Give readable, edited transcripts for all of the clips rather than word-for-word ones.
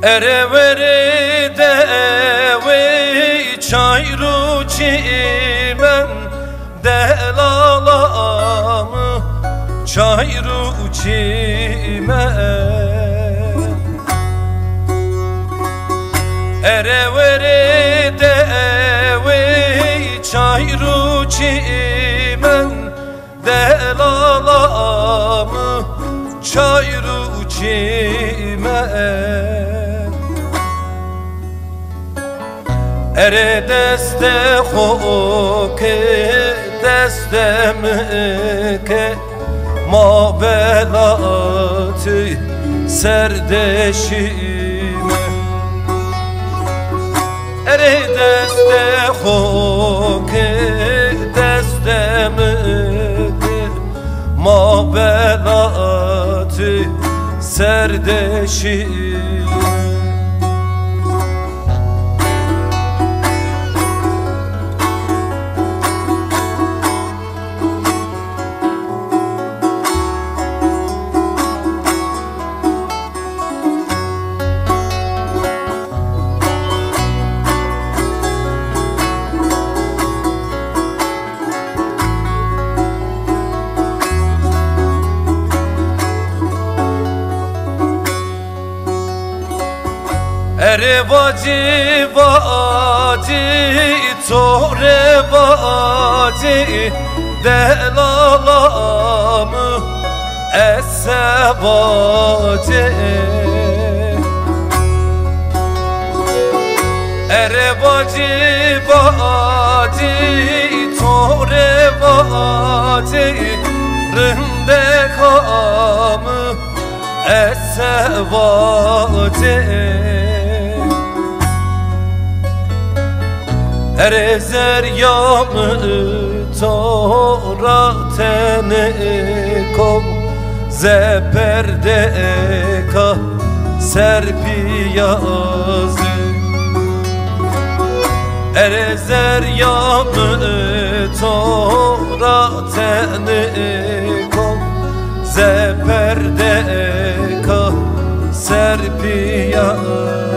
Ereveri devi çayru çimen delalamı çayru çimen. Ereveri devi çayru çimen delalamı çayru çimen. Ere deste xoke deste meke ma belatı serdeşime. Ere deste xoke deste meke ma belatı serdeşime. Ere vacı vacı tore vacı delalamı esse vacı. Ere vacı vacı tore vacı rinde kamı esse vacı. Erezer yamı tora teneko zeperdeka serpi yazı. Erezer yamı tora teneko zeperdeka serpi yazı.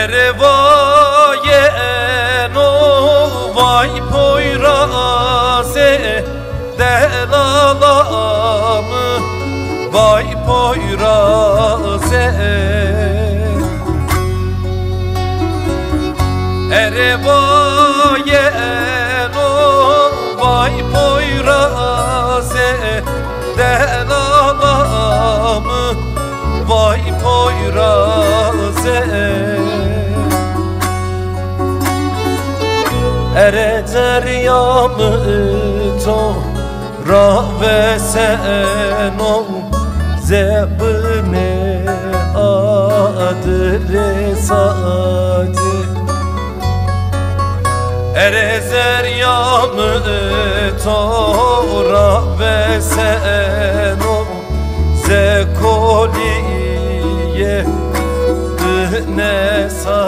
Erevaye no vay poyraze delalamı vay poyraze. Erevaye no vay poyraze delalamı vay poyraze. Ere deryamı tora ve seno zebne adresacı. Ere deryamı tora ve seno zekoliye ne sa